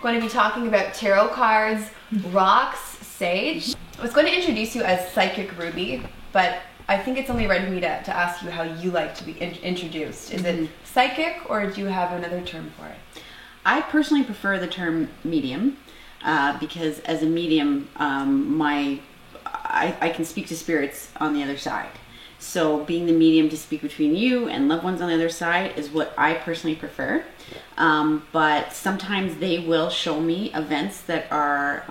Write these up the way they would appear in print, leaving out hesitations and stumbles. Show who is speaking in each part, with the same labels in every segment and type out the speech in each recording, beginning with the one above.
Speaker 1: going to be talking about tarot cards, rocks, sage. I was going to introduce you as Psychic Ruby, but I think it's only right of me to ask you how you like to be introduced. Is it psychic, or do you have another term for it?
Speaker 2: I personally prefer the term medium because as a medium, I can speak to spirits on the other side. So being the medium to speak between you and loved ones on the other side is what I personally prefer. But sometimes they will show me events that are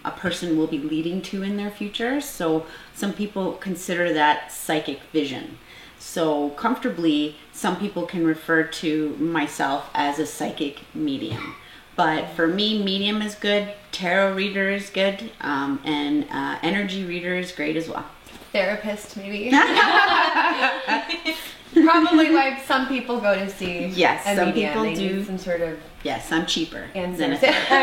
Speaker 2: a person will be leading to in their future. So some people consider that psychic vision. So comfortably, some people can refer to myself as a psychic medium. But for me, medium is good, tarot reader is good, and energy reader is great as well.
Speaker 1: Therapist, maybe. Probably like some people go to see.
Speaker 2: Yes,
Speaker 1: a
Speaker 2: some
Speaker 1: medium.
Speaker 2: people
Speaker 1: They
Speaker 2: do.
Speaker 1: need some sort of.
Speaker 2: Yes, I'm cheaper than a
Speaker 1: answer.
Speaker 2: therapist.
Speaker 1: Oh,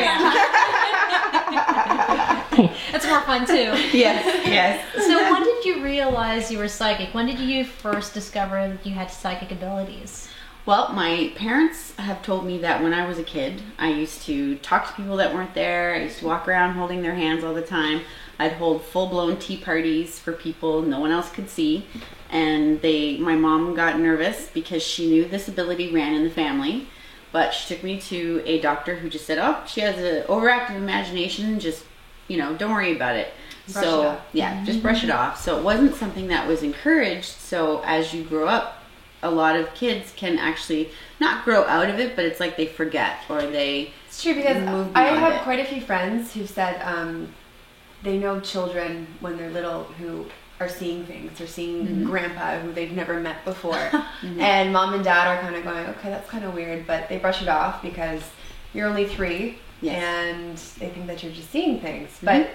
Speaker 1: yeah.
Speaker 3: It's more fun too.
Speaker 2: Yes, yes.
Speaker 3: So when did you realize you were psychic? When did you first discover that you had psychic abilities?
Speaker 2: Well, my parents have told me that when I was a kid, I used to talk to people that weren't there. I used to walk around holding their hands all the time. I'd hold full-blown tea parties for people no one else could see. And my mom got nervous because she knew this ability ran in the family. But she took me to a doctor who just said, oh, she has an overactive imagination. Just, don't worry about it.
Speaker 1: Brush it off.
Speaker 2: Yeah, just brush it off. So it wasn't something that was encouraged. So as you grow up, a lot of kids can actually not grow out of it, but it's like they forget or they
Speaker 1: It's true because
Speaker 2: move
Speaker 1: I
Speaker 2: beyond
Speaker 1: have
Speaker 2: it.
Speaker 1: quite a few friends who said they know children when they're little who are seeing things. They're seeing grandpa who they've never met before. And mom and dad are kind of going, okay, that's kind of weird, but they brush it off because you're only 3 and they think that you're just seeing things. But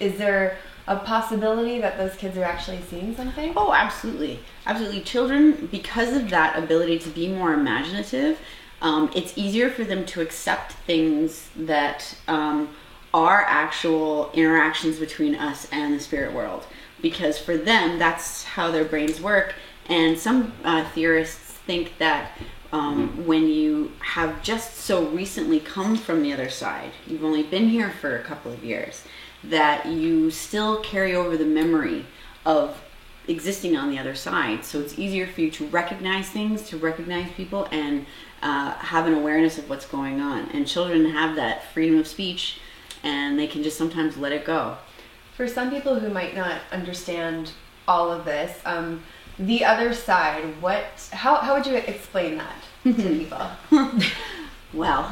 Speaker 1: is there a possibility that those kids are actually seeing something?
Speaker 2: Oh, absolutely. Absolutely. Children, because of that ability to be more imaginative, it's easier for them to accept things that are actual interactions between us and the spirit world. Because for them, that's how their brains work. And some theorists think that when you have just so recently come from the other side, you've only been here for a couple of years, that you still carry over the memory of existing on the other side. So it's easier for you to recognize things, to recognize people, and have an awareness of what's going on. And children have that freedom of speech, and they can just sometimes let it go.
Speaker 1: For some people who might not understand all of this, the other side, how would you explain that to people?
Speaker 2: Well,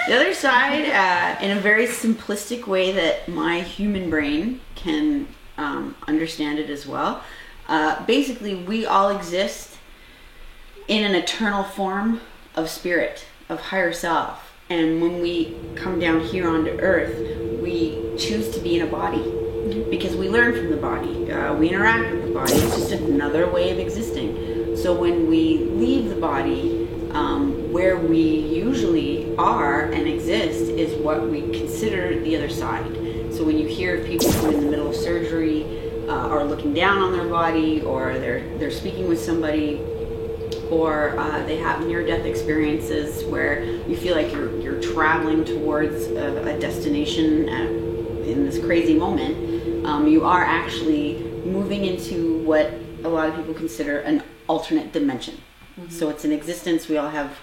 Speaker 2: the other side, in a very simplistic way that my human brain can understand it as well. Basically, we all exist in an eternal form of spirit, of higher self. And when we come down here onto earth, we choose to be in a body because we learn from the body. We interact with the body. It's just another way of existing. So when we leave the body, where we usually are and exist is what we consider the other side. So when you hear of people who are in the middle of surgery are looking down on their body, or they're speaking with somebody, or they have near-death experiences where you feel like you're traveling towards a destination in this crazy moment, you are actually moving into what a lot of people consider an alternate dimension. So it's an existence. We all have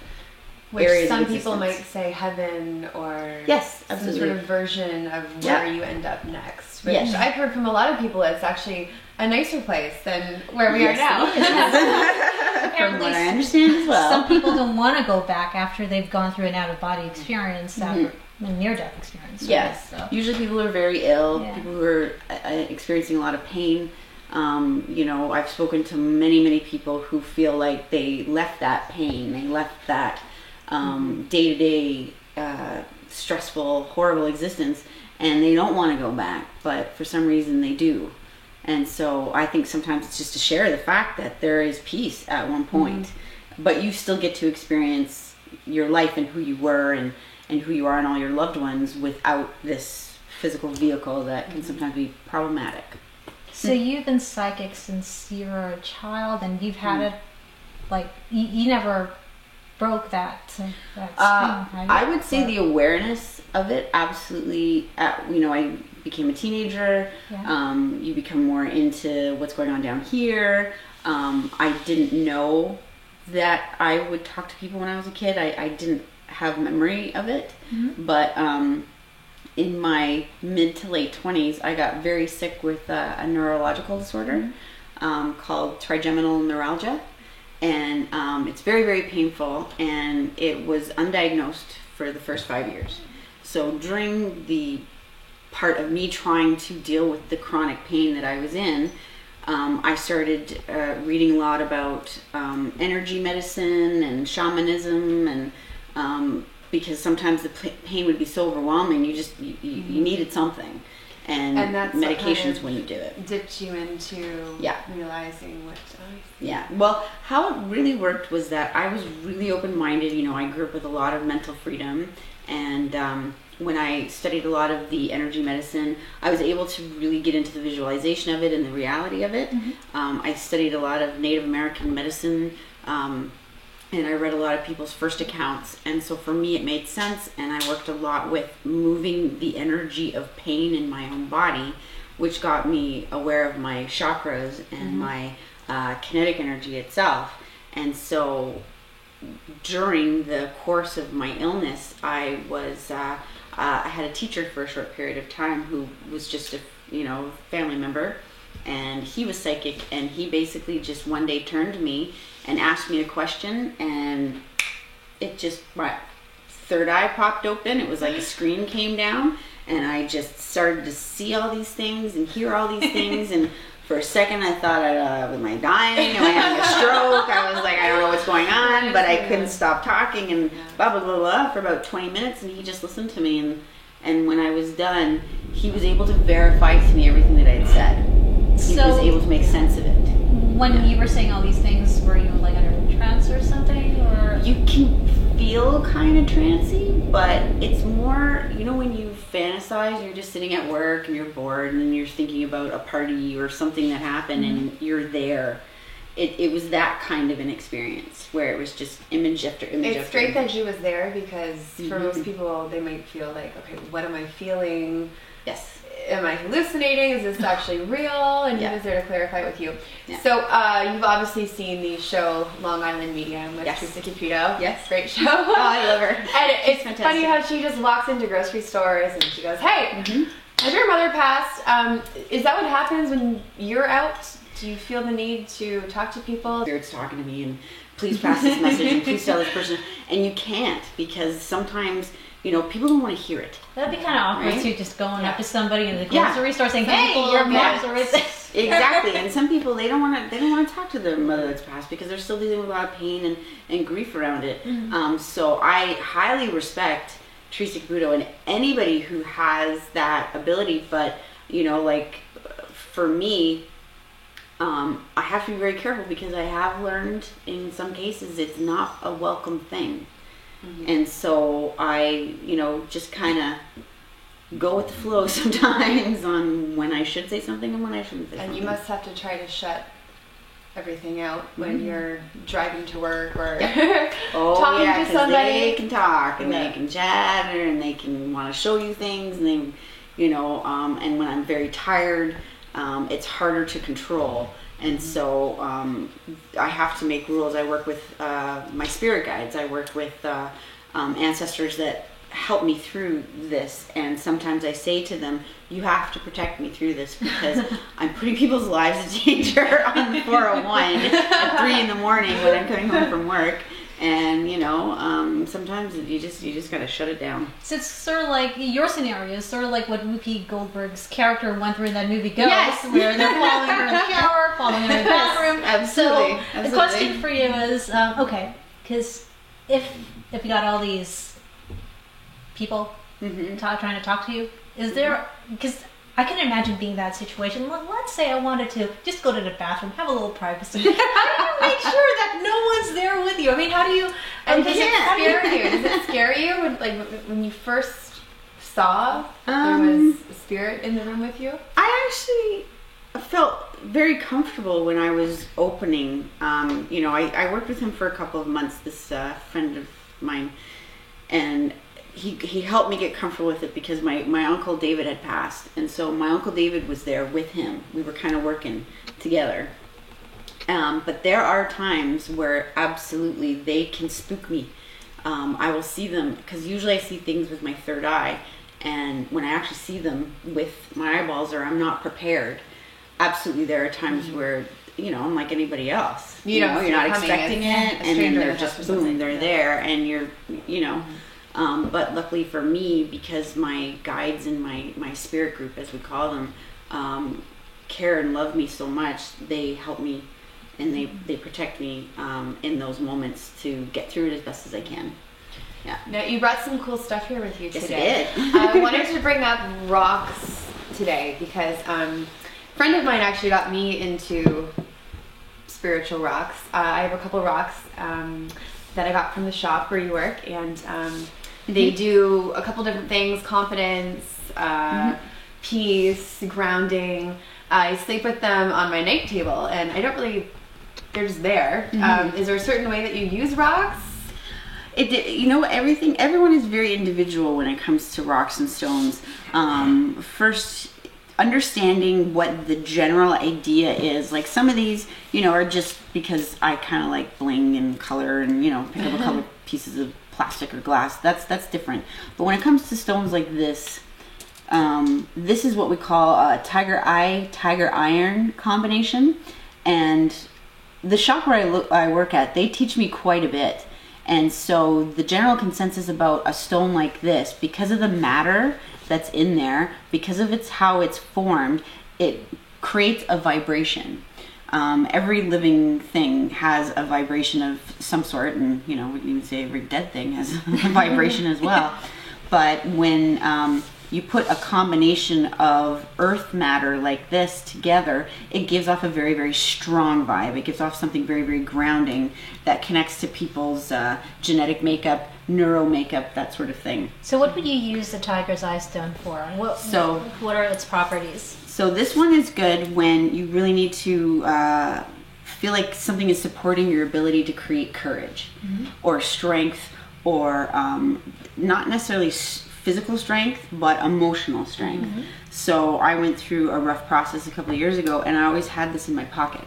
Speaker 1: Which
Speaker 2: areas
Speaker 1: some
Speaker 2: of
Speaker 1: people
Speaker 2: existence.
Speaker 1: might say heaven, or
Speaker 2: Yes,
Speaker 1: some
Speaker 2: absolutely.
Speaker 1: sort of version of
Speaker 2: Yeah.
Speaker 1: where you end up next. Which
Speaker 2: Yes.
Speaker 1: I've heard from a lot of people it's actually a nicer place than where we
Speaker 2: Yes,
Speaker 1: are now.
Speaker 2: From what I understand as well.
Speaker 3: Some people don't want to go back after they've gone through an out-of-body experience, a near-death experience.
Speaker 2: Yes.
Speaker 3: So.
Speaker 2: Usually people who are very ill,
Speaker 3: Yeah.
Speaker 2: people who are experiencing a lot of pain. I've spoken to many people who feel like they left that pain, they left that day-to-day stressful, horrible existence, and they don't want to go back, but for some reason they do. And so I think sometimes it's just to share the fact that there is peace at one point, but you still get to experience your life and who you were and who you are and all your loved ones without this physical vehicle that can sometimes be problematic.
Speaker 3: So you've been psychic since you were a child, and you've had it, like, you never broke that?
Speaker 2: I would say the awareness of it, absolutely. I became a teenager.
Speaker 3: Yeah.
Speaker 2: You become more into what's going on down here. I didn't know that I would talk to people when I was a kid. I didn't have memory of it. But in my mid to late 20s, I got very sick with a neurological disorder called trigeminal neuralgia. And it's very, very painful, and it was undiagnosed for the first 5 years. So during the part of me trying to deal with the chronic pain that I was in, I started reading a lot about energy medicine and shamanism, and because sometimes the pain would be so overwhelming, you needed something. And
Speaker 1: that's
Speaker 2: medications when you do it.
Speaker 1: Dipped you into realizing what.
Speaker 2: Yeah. Well, how it really worked was that I was really open-minded. I grew up with a lot of mental freedom, and when I studied a lot of the energy medicine, I was able to really get into the visualization of it and the reality of it. I studied a lot of Native American medicine. And I read a lot of people's first accounts, and so for me it made sense, and I worked a lot with moving the energy of pain in my own body, which got me aware of my chakras and my kinetic energy itself. And so during the course of my illness, I had a teacher for a short period of time who was just a family member, and he was psychic, and he basically just one day turned to me and asked me a question, and it just, my third eye popped open. It was like a screen came down, and I just started to see all these things and hear all these things, and for a second I thought, am I dying? Am I having a stroke? I was like, I don't know what's going on, but I couldn't stop talking, and blah, blah, blah, blah, for about 20 minutes, and he just listened to me, and when I was done, he was able to verify to me everything that I had said. He was able to make sense of it.
Speaker 3: When you were saying all these things, were you like under a trance or something, or?
Speaker 2: You can feel kind of trancy, but it's more, when you fantasize, you're just sitting at work and you're bored and you're thinking about a party or something that happened and you're there. It was that kind of an experience where it was just image after image.
Speaker 1: It's great that she was there, because for most people, they might feel like, okay, what am I feeling?
Speaker 2: Yes.
Speaker 1: Am I hallucinating? Is this actually real? And he was there to clarify it with you. Yeah. So you've obviously seen the show Long Island Medium with Teresa Caputo.
Speaker 2: Yes.
Speaker 1: Great show.
Speaker 2: Oh, I love her.
Speaker 1: And it's funny how she just walks into grocery stores and she goes, hey, has your mother passed? Is that what happens when you're out? Do you feel the need to talk to people?
Speaker 2: Spirit's talking to me, and please pass this message, and please tell this person. And you can't, because sometimes people don't want to hear it.
Speaker 3: That'd be kind of awkward too, just going up to somebody in the grocery store saying, "Hey, your mother's already."
Speaker 2: Exactly, and some people they don't want to talk to their mother that's passed because they're still dealing with a lot of pain and grief around it. So I highly respect Teresa Caputo and anybody who has that ability. But for me, I have to be very careful, because I have learned in some cases it's not a welcome thing. And so I, just kind of go with the flow sometimes on when I should say something and when I shouldn't say something.
Speaker 1: And you must have to try to shut everything out when you're driving to work or talking to somebody.
Speaker 2: They can talk and they can chatter and they can want to show you things, and they, and when I'm very tired, it's harder to control. And so I have to make rules. I work with my spirit guides. I work with ancestors that help me through this. And sometimes I say to them, you have to protect me through this, because I'm putting people's lives in danger on the 401 at 3 in the morning when I'm coming home from work. And sometimes you just gotta shut it down.
Speaker 3: So it's sort of like your scenario is sort of like what Whoopi Goldberg's character went through in that movie Ghost, where they're following her in the shower, following her in the bathroom.
Speaker 2: Absolutely.
Speaker 3: So the question for you is, because if you got all these people trying to talk to you, is there? Because I can imagine being that situation. Let's say I wanted to just go to the bathroom, have a little privacy. How do you make sure that no one's there with you? I mean, how do you?
Speaker 1: And does it scare you? Does it scare you when you first saw there was a spirit in the room with you?
Speaker 2: I actually felt very comfortable when I was opening. You know, I worked with him for a couple of months, this friend of mine, and he helped me get comfortable with it because my Uncle David had passed. And so my Uncle David was there with him. We were kind of working together. But there are times where absolutely they can spook me. I will see them, because usually I see things with my third eye, and when I actually see them with my eyeballs or I'm not prepared, absolutely there are times where, you know, I'm like anybody else. You know, you're not expecting it, and then they're just boom, they're there, and you're, you know. But luckily for me, because my guides in my spirit group, as we call them, care and love me so much, they help me and they protect me in those moments to get through it as best as I can. Yeah.
Speaker 1: Now, you brought some cool stuff here with you today.
Speaker 2: Yes, I did.
Speaker 1: I wanted to bring up rocks today because a friend of mine actually got me into spiritual rocks. I have a couple rocks that I got from the shop where you work, and they do a couple different things: confidence, peace, grounding. I sleep with them on my night table, and I don't really, they're just there. Is there a certain way that you use rocks?
Speaker 2: You know, everyone is very individual when it comes to rocks and stones. First, understanding what the general idea is. Like some of these, you know, are just because I kind of like bling and color and, you know, pick up a couple pieces of plastic or glass. That's different. But when it comes to stones like this, this is what we call a tiger eye, tiger iron combination. And the shop where I work at, they teach me quite a bit. And so the general consensus about a stone like this, because of the matter that's in there, because of how it's formed, it creates a vibration. Every living thing has a vibration of some sort, and you know, we can even say every dead thing has a vibration as well. But when you put a combination of earth matter like this together, it gives off a very, very strong vibe. It gives off something very, very grounding that connects to people's genetic makeup, neuro makeup, that sort of thing.
Speaker 3: So what would you use the tiger's eye stone for? What are its properties?
Speaker 2: So this one is good when you really need to feel like something is supporting your ability to create courage or strength, or not necessarily physical strength, but emotional strength. So I went through a rough process a couple of years ago, and I always had this in my pocket.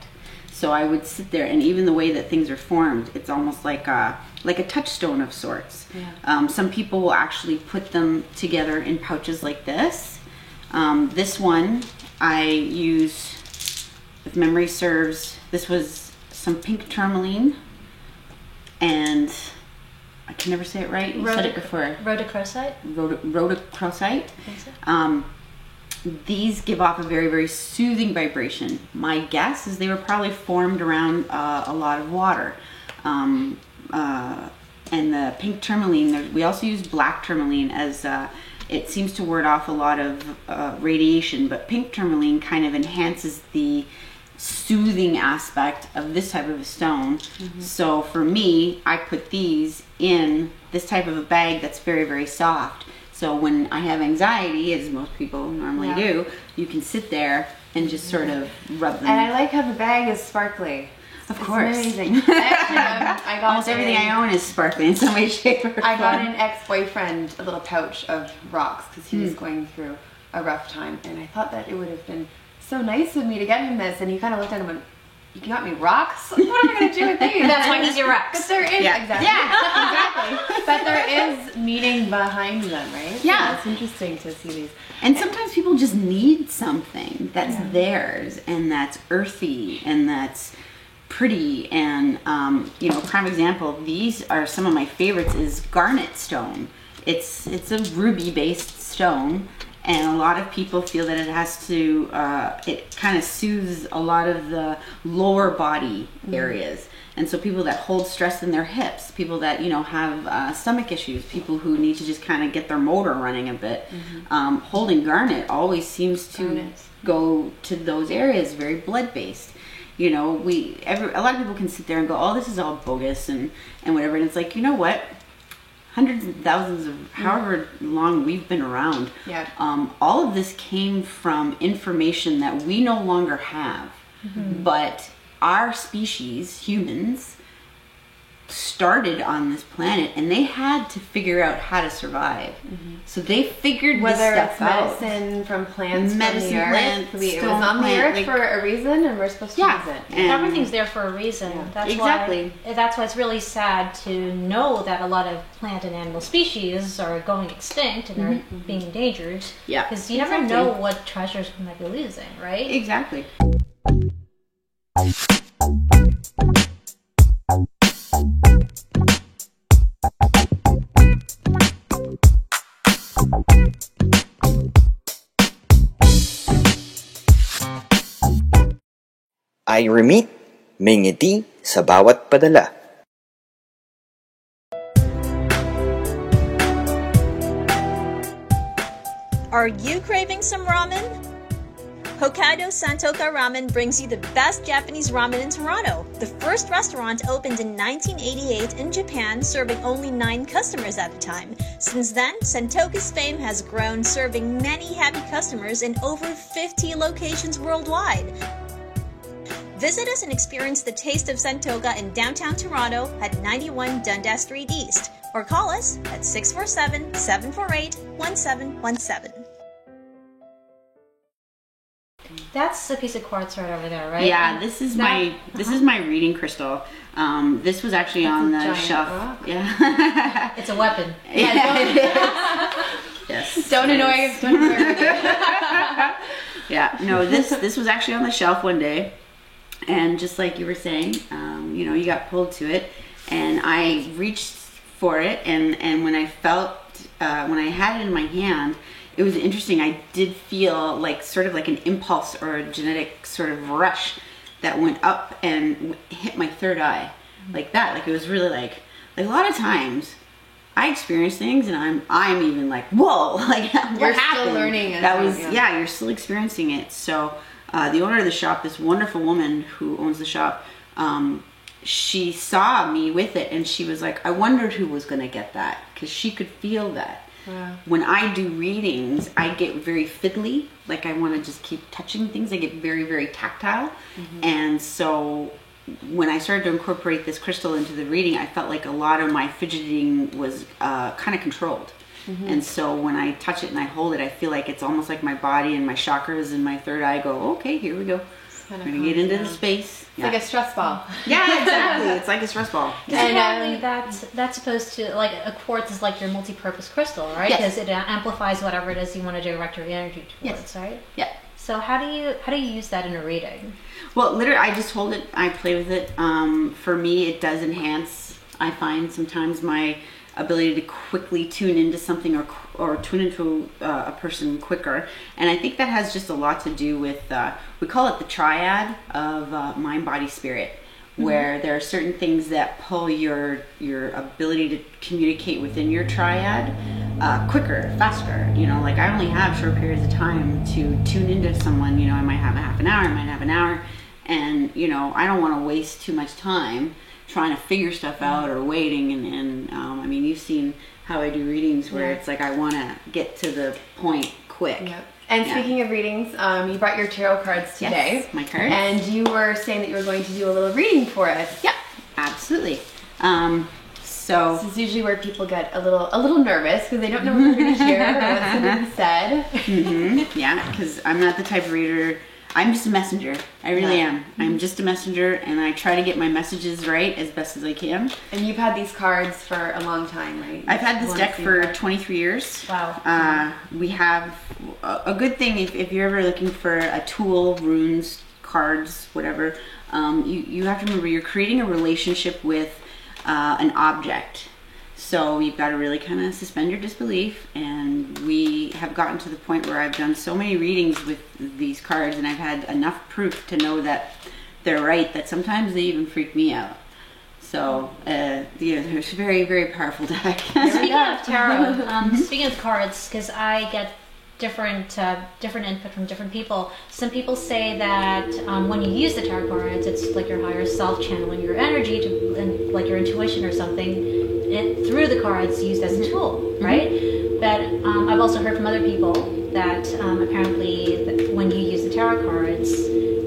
Speaker 2: So I would sit there, and even the way that things are formed, it's almost like a touchstone of sorts. Some people will actually put them together in pouches like this. This one I use, if memory serves, this was some pink tourmaline, and I can never say it right. You said it before.
Speaker 3: Rhodochrosite?
Speaker 2: Rhodochrosite.
Speaker 3: I think so.
Speaker 2: These give off a very, very soothing vibration. My guess is they were probably formed around a lot of water. And the pink tourmaline, we also use black tourmaline as it seems to ward off a lot of radiation, but pink tourmaline kind of enhances the soothing aspect of this type of a stone. So for me, I put these in this type of a bag that's very, very soft. So when I have anxiety, as most people normally do, you can sit there and just sort of rub them.
Speaker 1: And I like how the bag is sparkly.
Speaker 2: Of course.
Speaker 1: It's amazing. Actually, I got
Speaker 2: almost everything I own is sparkly in some way, shape, or form.
Speaker 1: I got an ex-boyfriend a little pouch of rocks because he was going through a rough time, and I thought that it would have been so nice of me to get him this, and he kind of looked at him and went, "You got me rocks? What am I going to do with these?"
Speaker 3: That's why he's your rocks.
Speaker 1: But there is exactly. But there is meaning behind them, right?
Speaker 2: Yeah.
Speaker 1: So it's interesting to see these.
Speaker 2: And sometimes people just need something that's theirs, and that's earthy, and that's pretty. And you know, prime example, these are some of my favorites, is garnet stone. It's a ruby based stone, and a lot of people feel that it has to it kind of soothes a lot of the lower body areas. And so people that hold stress in their hips, people that, you know, have stomach issues, people who need to just kind of get their motor running a bit, holding garnet always seems to go to those areas, very blood based. You know, a lot of people can sit there and go, "Oh, this is all bogus," and whatever. And it's like, you know what? Hundreds and thousands of however long we've been around.
Speaker 1: Yeah.
Speaker 2: All of this came from information that we no longer have. But our species, humans, started on this planet and they had to figure out how to survive. So they figured
Speaker 1: Whether
Speaker 2: this
Speaker 1: it's
Speaker 2: stuff out.
Speaker 1: medicine from plants
Speaker 2: Medicine
Speaker 1: from the earth.
Speaker 2: plants,
Speaker 1: It was
Speaker 2: stone
Speaker 1: on the
Speaker 2: plant,
Speaker 1: earth
Speaker 2: like-
Speaker 1: for a reason, and we're supposed to
Speaker 2: Yeah.
Speaker 1: use it.
Speaker 2: And-
Speaker 3: Everything's there for a reason. That's
Speaker 2: Exactly.
Speaker 3: That's why it's really sad to know that a lot of plant and animal species are going extinct and are being endangered.
Speaker 2: Yeah.
Speaker 3: Because you never
Speaker 2: Exactly.
Speaker 3: know what treasures we might be losing, right?
Speaker 2: Exactly.
Speaker 4: I remit, may ngiti sa bawat padala.
Speaker 5: Are you craving some ramen? Hokkaido Santoka Ramen brings you the best Japanese ramen in Toronto. The first restaurant opened in 1988 in Japan, serving only 9 customers at a time. Since then, Santoka's fame has grown, serving many happy customers in over 50 locations worldwide. Visit us and experience the taste of Santoka in downtown Toronto at 91 Dundas Street East, or call us at 647-748-1717.
Speaker 3: That's a piece of quartz right over there, right?
Speaker 2: Yeah, this is my reading crystal. This was actually on the
Speaker 1: giant
Speaker 2: shelf.
Speaker 1: rock.
Speaker 2: Yeah.
Speaker 3: It's a weapon.
Speaker 2: Yes.
Speaker 1: Don't annoy us.
Speaker 2: Yeah. No, this was actually on the shelf one day, and just like you were saying, you got pulled to it, and I reached for it, and when I felt when I had it in my hand, it was interesting. I did feel like sort of like an impulse or a genetic sort of rush that went up and hit my third eye, like that. Like it was really like a lot of times I experience things and I'm even like, whoa, like what
Speaker 1: You're
Speaker 2: happened?
Speaker 1: still learning as
Speaker 2: That
Speaker 1: well,
Speaker 2: was
Speaker 1: yeah.
Speaker 2: you're still experiencing it. So the owner of the shop, this wonderful woman who owns the shop, she saw me with it and she was like, I wondered who was going to get that, because she could feel that.
Speaker 1: Wow.
Speaker 2: When I do readings, I get very fiddly. Like I want to just keep touching things. I get very, very tactile. And so when I started to incorporate this crystal into the reading, I felt like a lot of my fidgeting was kind of controlled. And so when I touch it and I hold it, I feel like it's almost like my body and my chakras and my third eye go, okay, here we go.
Speaker 1: Kinda
Speaker 2: We're going to get into the
Speaker 1: calms down.
Speaker 2: space.
Speaker 1: It's like a stress ball.
Speaker 2: Yeah, exactly. It's like a stress ball.
Speaker 3: And
Speaker 1: And,
Speaker 3: that's supposed to, like, a quartz is like your multi-purpose crystal, right?
Speaker 2: Yes.
Speaker 3: Because it amplifies whatever it is you want to direct your energy towards,
Speaker 2: Yes.
Speaker 3: right?
Speaker 2: Yeah.
Speaker 3: So how do you use that in a reading?
Speaker 2: Well, literally, I just hold it. I play with it. For me, it does enhance. I find sometimes my ability to quickly tune into something or tune into a person quicker, and I think that has just a lot to do with we call it the triad of mind, body, spirit, where there are certain things that pull your ability to communicate within your triad quicker, faster. Like I only have short periods of time to tune into someone. I might have a half an hour, I might have an hour, and I don't want to waste too much time trying to figure stuff out or waiting. And I mean, you've seen how I do readings where it's like I want to get to the point quick.
Speaker 1: Yep. And speaking of readings, you brought your tarot cards today.
Speaker 2: Yes, my cards.
Speaker 1: And you were saying that you were going to do a little reading for us.
Speaker 2: Yeah, absolutely. So
Speaker 1: This is usually where people get a little nervous because they don't know what they're going to hear or what's going to be said.
Speaker 2: yeah, because I'm not the type of reader. I'm just a messenger. I really am. I'm just a messenger, and I try to get my messages right as best as I can.
Speaker 1: And you've had these cards for a long time, right?
Speaker 2: I've had this
Speaker 1: One
Speaker 2: deck
Speaker 1: thing
Speaker 2: for
Speaker 1: card.
Speaker 2: 23 years.
Speaker 3: Wow.
Speaker 2: We have a good thing if you're ever looking for a tool, runes, cards, whatever. You have to remember you're creating a relationship with an object. So you've got to really kind of suspend your disbelief, and we have gotten to the point where I've done so many readings with these cards, and I've had enough proof to know that they're right, that sometimes they even freak me out. So, there's a very, very powerful deck.
Speaker 3: Speaking of tarot, speaking of cards, because I get different input from different people. Some people say that when you use the tarot cards, it's like your higher self channeling your energy and like your intuition or something through the cards used as a tool, right? But I've also heard from other people that apparently when you use the tarot cards,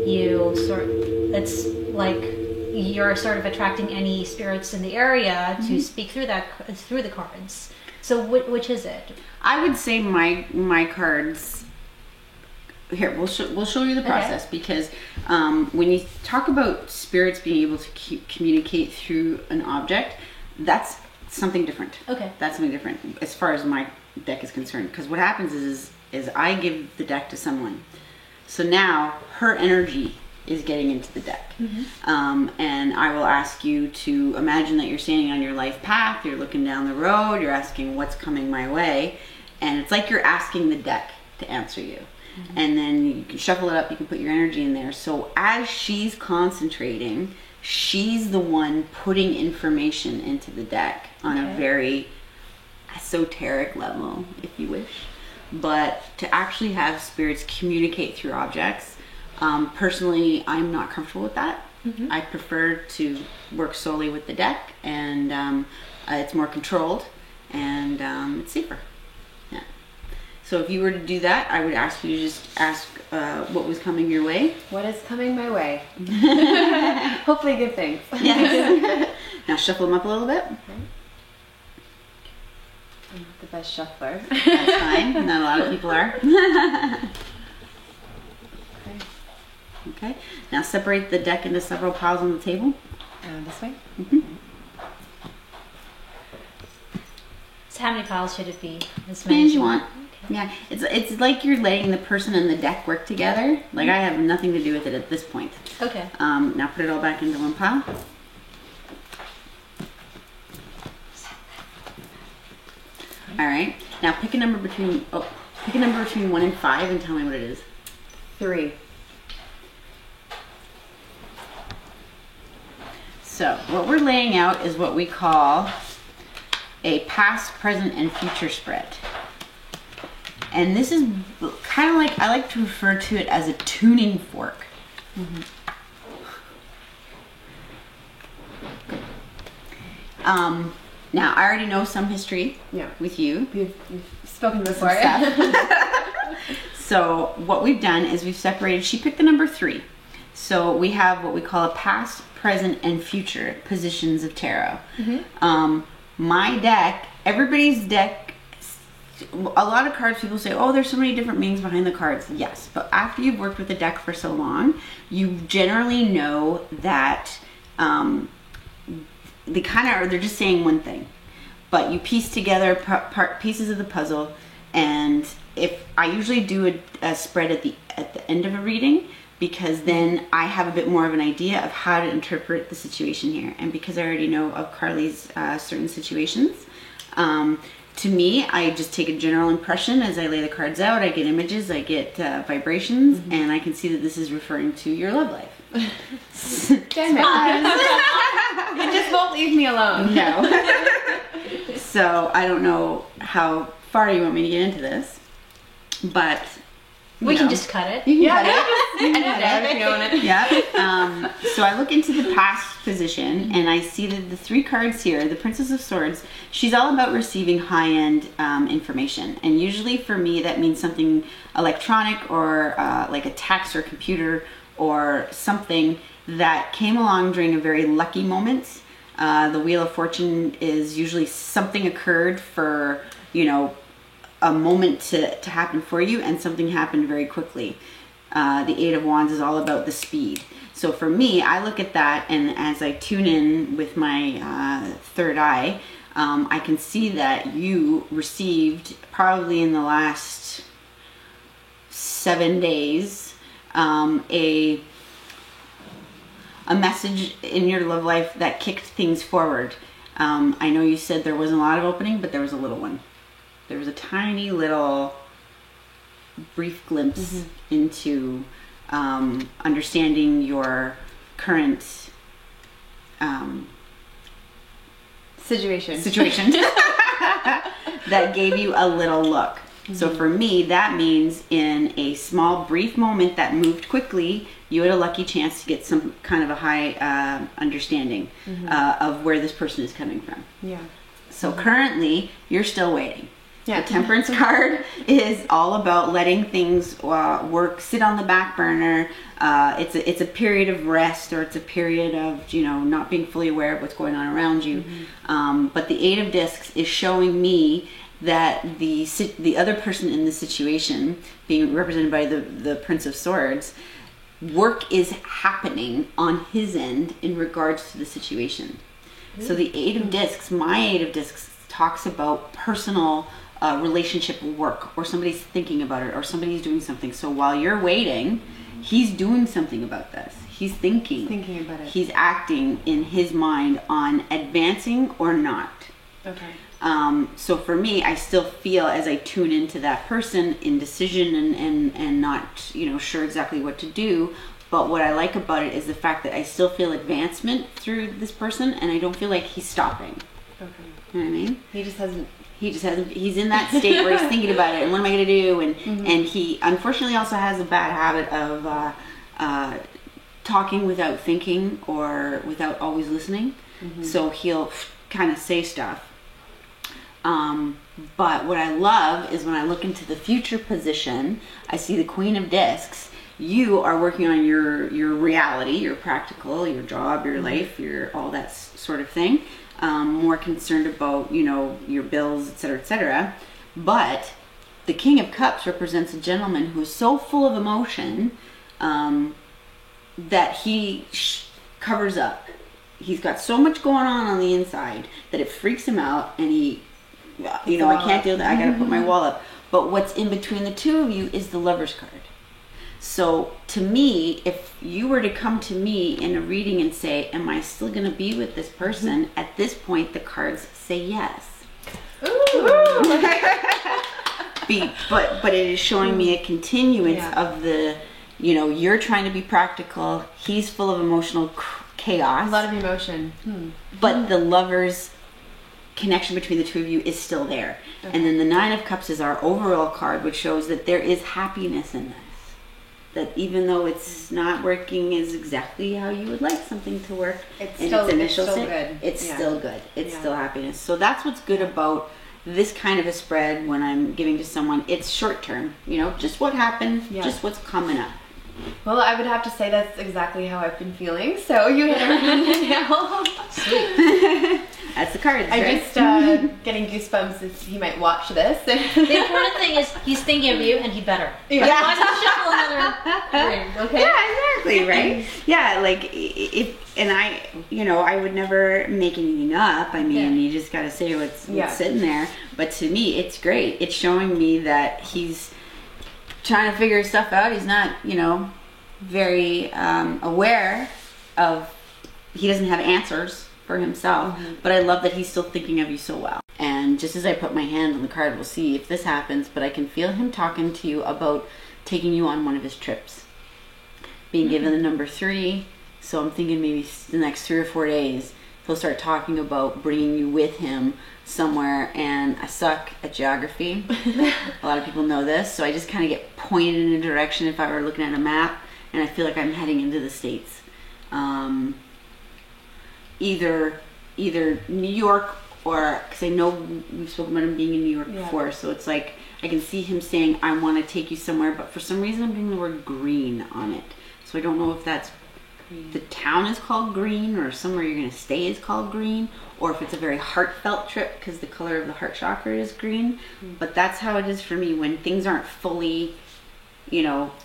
Speaker 3: you to it's like you're sort of attracting any spirits in the area to speak through the cards. So which is it?
Speaker 2: I would say my cards. Here, we'll show you the process because when you talk about spirits being able to communicate through an object, that's something different.
Speaker 3: Okay.
Speaker 2: That's something different as far as my deck is concerned. Because what happens is I give the deck to someone, so now her energy is getting into the deck, and I will ask you to imagine that you're standing on your life path. You're looking down the road. You're asking what's coming my way, and it's like you're asking the deck to answer you. And then you can shuffle it up, you can put your energy in there. So as she's concentrating, she's the one putting information into the deck on a very esoteric level, if you wish. But to actually have spirits communicate through objects, personally, I'm not comfortable with that. I prefer to work solely with the deck, and it's more controlled, and it's safer. So if you were to do that, I would ask you to just ask what was coming your way.
Speaker 1: What is coming my way? Hopefully good things.
Speaker 2: Yes. Now shuffle them up a little bit.
Speaker 1: Okay. I'm not the best shuffler.
Speaker 2: That's fine. Not a lot of people are. Okay. Now separate the deck into several piles on the table.
Speaker 1: This way?
Speaker 3: So how many piles should it be? As
Speaker 2: Many as you want. Yeah, it's like you're letting the person and the deck work together. Like I have nothing to do with it at this point.
Speaker 3: Okay.
Speaker 2: Now put it all back into one pile. All right. Now pick a number between 1 and 5 and tell me what it is.
Speaker 1: 3.
Speaker 2: So what we're laying out is what we call a past, present, and future spread. And this is kind of like, I like to refer to it as a tuning fork. Now, I already know some history with you.
Speaker 1: You've spoken before.
Speaker 2: So what we've done is we've separated, she picked the number 3. So we have what we call a past, present, and future positions of tarot. My deck, everybody's deck, a lot of cards, people say, oh, there's so many different meanings behind the cards. Yes, but after you've worked with the deck for so long, you generally know that they're just saying one thing. But you piece together pieces of the puzzle, and if I usually do a spread at the end of a reading, because then I have a bit more of an idea of how to interpret the situation here. And because I already know of Carly's certain situations, to me, I just take a general impression as I lay the cards out. I get images, I get vibrations, and I can see that this is referring to your love life.
Speaker 1: Damn it. You just won't leave me alone.
Speaker 2: No. So I don't know how far you want me to get into this, but
Speaker 3: we can just cut it.
Speaker 2: You can cut
Speaker 1: Edit it out if you want it.
Speaker 2: Yeah. So I look into the past position, and I see that the 3 cards here, the Princess of Swords, she's all about receiving high-end information. And usually for me, that means something electronic or like a text or computer or something that came along during a very lucky moment. The Wheel of Fortune is usually something occurred for, a moment to happen for you, and something happened very quickly. The Eight of Wands is all about the speed. So for me, I look at that, and as I tune in with my third eye, I can see that you received, probably in the last 7 days, a message in your love life that kicked things forward. I know you said there wasn't a lot of opening, but there was a little one. There was a tiny little brief glimpse into understanding your current
Speaker 1: situation
Speaker 2: that gave you a little look. So for me, that means in a small brief moment that moved quickly, you had a lucky chance to get some kind of a high understanding of where this person is coming from.
Speaker 1: Yeah.
Speaker 2: So currently, you're still waiting.
Speaker 1: Yeah.
Speaker 2: The Temperance card is all about letting things sit on the back burner. It's a period of rest, or it's a period of, not being fully aware of what's going on around you. But the Eight of Discs is showing me that the other person in the situation, being represented by the Prince of Swords, work is happening on his end in regards to the situation. So the Eight of Discs, my Eight of Discs, talks about personal relationship work, or somebody's thinking about it, or somebody's doing something. So while you're waiting, he's doing something about this. He's thinking
Speaker 1: about it.
Speaker 2: He's acting in his mind on advancing or not.
Speaker 1: Okay.
Speaker 2: So for me, I still feel, as I tune into that person, indecision and not, sure exactly what to do. But what I like about it is the fact that I still feel advancement through this person, and I don't feel like he's stopping.
Speaker 1: Okay.
Speaker 2: You know what I mean?
Speaker 1: He just hasn't.
Speaker 2: He's in that state where he's thinking about it, and what am I going to do? And he unfortunately also has a bad habit of talking without thinking, or without always listening. So he'll kind of say stuff. But what I love is when I look into the future position, I see the Queen of Discs. You are working on your reality, your practical, your job, your life, your all that sort of thing. More concerned about, your bills, etc., etc. But the King of Cups represents a gentleman who is so full of emotion that he covers up. He's got so much going on the inside that it freaks him out, and he, I can't deal with that. I got to put my wall up. But what's in between the two of you is the Lover's card. So to me, if you were to come to me in a reading and say, am I still going to be with this person? At this point, the cards say yes.
Speaker 1: Ooh.
Speaker 2: But it is showing me a continuance of the, you're trying to be practical. He's full of emotional chaos.
Speaker 1: A lot of emotion.
Speaker 2: But the Lover's connection between the two of you is still there. Okay. And then the Nine of Cups is our overall card, which shows that there is happiness in this. That even though it's not working as exactly how you would like something to work, it's still good. It's still good. It's still happiness. So that's what's good about this kind of a spread when I'm giving to someone. It's short term, just what happened, just what's coming up.
Speaker 1: Well, I would have to say that's exactly how I've been feeling. So you hit everything now. Sweet.
Speaker 2: That's the cards.
Speaker 1: I'm
Speaker 2: right?
Speaker 1: just getting goosebumps as he might watch this.
Speaker 3: The important thing is he's thinking of you, and he better.
Speaker 1: Yeah.
Speaker 3: Why not shuffle another ring? Okay.
Speaker 2: Yeah, exactly. Right. Yeah, like I would never make anything up. I mean, you just got to say what's sitting there. But to me, it's great. It's showing me that he's trying to figure stuff out. He's not, very aware of. He doesn't have answers for himself, but I love that he's still thinking of you so well. And just as I put my hand on the card, we'll see if this happens, but I can feel him talking to you about taking you on one of his trips, being given the number 3. So I'm thinking maybe the next 3 or 4 days he'll start talking about bringing you with him somewhere. And I suck at geography. A lot of people know this, so I just kind of get pointed in a direction if I were looking at a map, and I feel like I'm heading into the States. Either New York, or because I know we've spoken about him being in New York before, so it's like I can see him saying, I want to take you somewhere, but for some reason I'm getting the word green on it. So I don't know if that's the town is called green, or somewhere you're going to stay is called green, or if it's a very heartfelt trip because the color of the heart chakra is green. But that's how it is for me when things aren't fully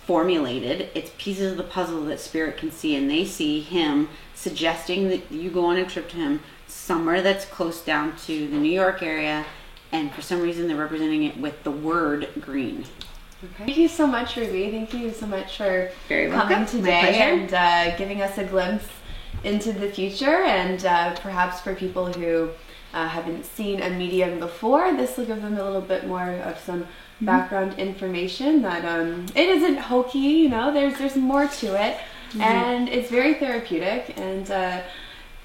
Speaker 2: formulated. It's pieces of the puzzle that Spirit can see, and they see him suggesting that you go on a trip to him somewhere that's close down to the New York area, and for some reason they're representing it with the word green.
Speaker 1: Okay. Thank you so much, Ruby. Thank you so much for
Speaker 2: My
Speaker 1: coming today
Speaker 2: pleasure.
Speaker 1: and giving us a glimpse into the future, and perhaps for people who haven't seen a medium before, this will give them a little bit more of some background information that it isn't hokey, there's more to it, and it's very therapeutic, and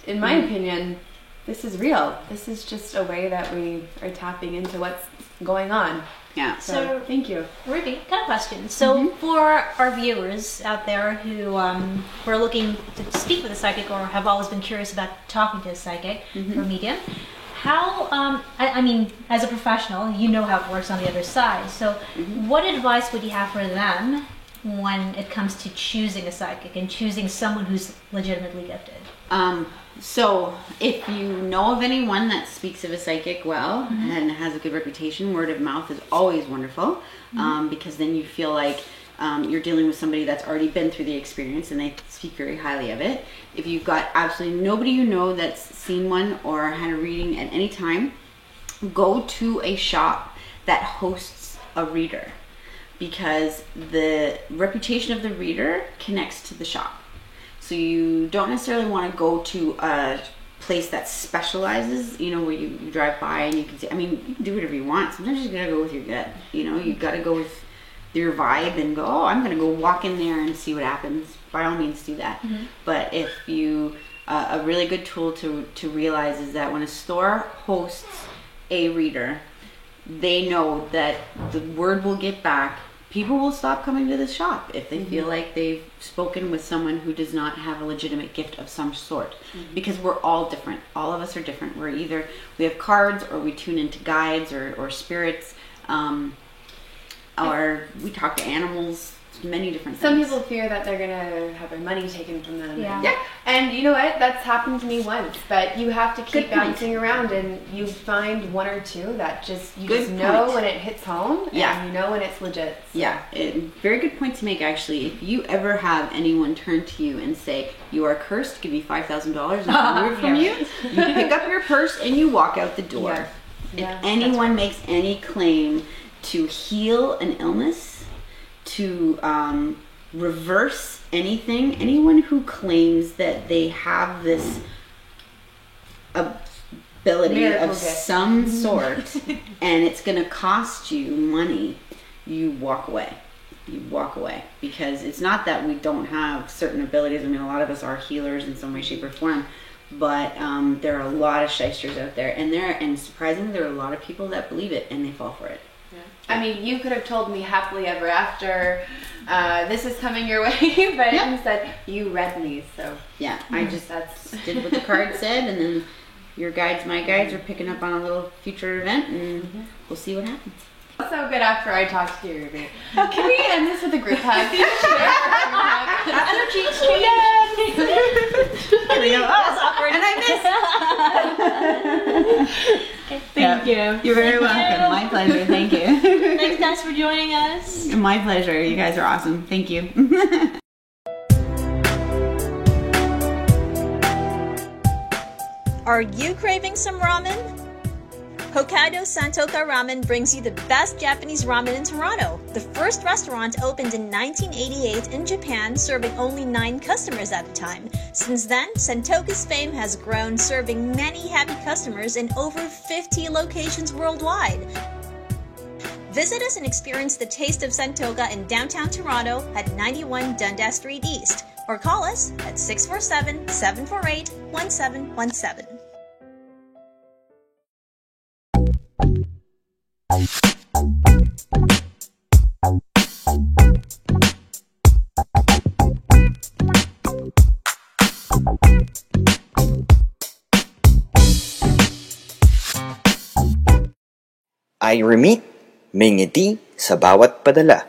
Speaker 1: in my opinion, this is real. This is just a way that we are tapping into what's going on.
Speaker 2: Yeah.
Speaker 3: So
Speaker 1: thank you.
Speaker 3: Ruby, got a question. So for our viewers out there who were looking to speak with a psychic or have always been curious about talking to a psychic or medium, how, I mean, as a professional, you know how it works on the other side. So what advice would you have for them when it comes to choosing a psychic and choosing someone who's legitimately gifted?
Speaker 2: So if you know of anyone that speaks of a psychic well and has a good reputation, word of mouth is always wonderful, because then you feel like you're dealing with somebody that's already been through the experience and they speak very highly of it. If you've got absolutely nobody you know that's seen one or had a reading at any time, go to a shop that hosts a reader, because the reputation of the reader connects to the shop. So you don't necessarily want to go to a place that specializes, you know, where you drive by and you can see, I mean, you can do whatever you want. Sometimes you gotta go with your gut, you know, you gotta go with your vibe and go, oh, I'm gonna go walk in there and see what happens. By all means, do that. But if you, a really good tool to realize is that when a store hosts a reader, they know that the word will get back. People will stop coming to the shop if they feel like they've spoken with someone who does not have a legitimate gift of some sort. Because we're all different. All of us are different. We're either, we have cards, or we tune into guides or spirits, or we talk to animals. Many different things.
Speaker 1: Some people fear that they're gonna have their money taken from them.
Speaker 3: Yeah.
Speaker 1: And you know what? That's happened to me once. But you have to keep bouncing around, and you find one or two that just know when it hits home.
Speaker 2: Yeah.
Speaker 1: And you know when it's legit. So.
Speaker 2: Yeah. Very good point to make, actually. If you ever have anyone turn to you and say, you are cursed, give me $5,000 and remove it from you, you pick up your purse and you walk out the door.
Speaker 1: Yeah.
Speaker 2: If anyone makes any claim to heal an illness, to reverse anything, anyone who claims that they have this ability
Speaker 1: Miracle
Speaker 2: of
Speaker 1: gift.
Speaker 2: some sort and it's going to cost you money, you walk away. You walk away, because it's not that we don't have certain abilities. I mean, a lot of us are healers in some way, shape, or form, but there are a lot of shysters out there, and surprisingly, there are a lot of people that believe it and they fall for it.
Speaker 1: I mean, you could have told me happily ever after, this is coming your way, but instead you read me, so.
Speaker 2: Yeah, I just did what the card said, and then your guides, my guides, are picking up on a little future event, and we'll see what happens.
Speaker 1: So good after I talked to you, Ruby. Can we end this with a group hug?
Speaker 3: Energy exchange.
Speaker 2: There we go.
Speaker 3: That's awkward.
Speaker 2: And I missed.
Speaker 3: Thank you.
Speaker 2: You're very welcome. My pleasure. Thank you.
Speaker 3: Thanks, guys, for joining us.
Speaker 2: My pleasure. You guys are awesome. Thank you.
Speaker 5: Are you craving some ramen? Hokkaido Santoka Ramen brings you the best Japanese ramen in Toronto. The first restaurant opened in 1988 in Japan, serving only 9 customers at a time. Since then, Santoka's fame has grown, serving many happy customers in over 50 locations worldwide. Visit us and experience the taste of Santoka in downtown Toronto at 91 Dundas Street East, or call us at 647-748-1717.
Speaker 4: I remit, may ngiti sa bawat padala.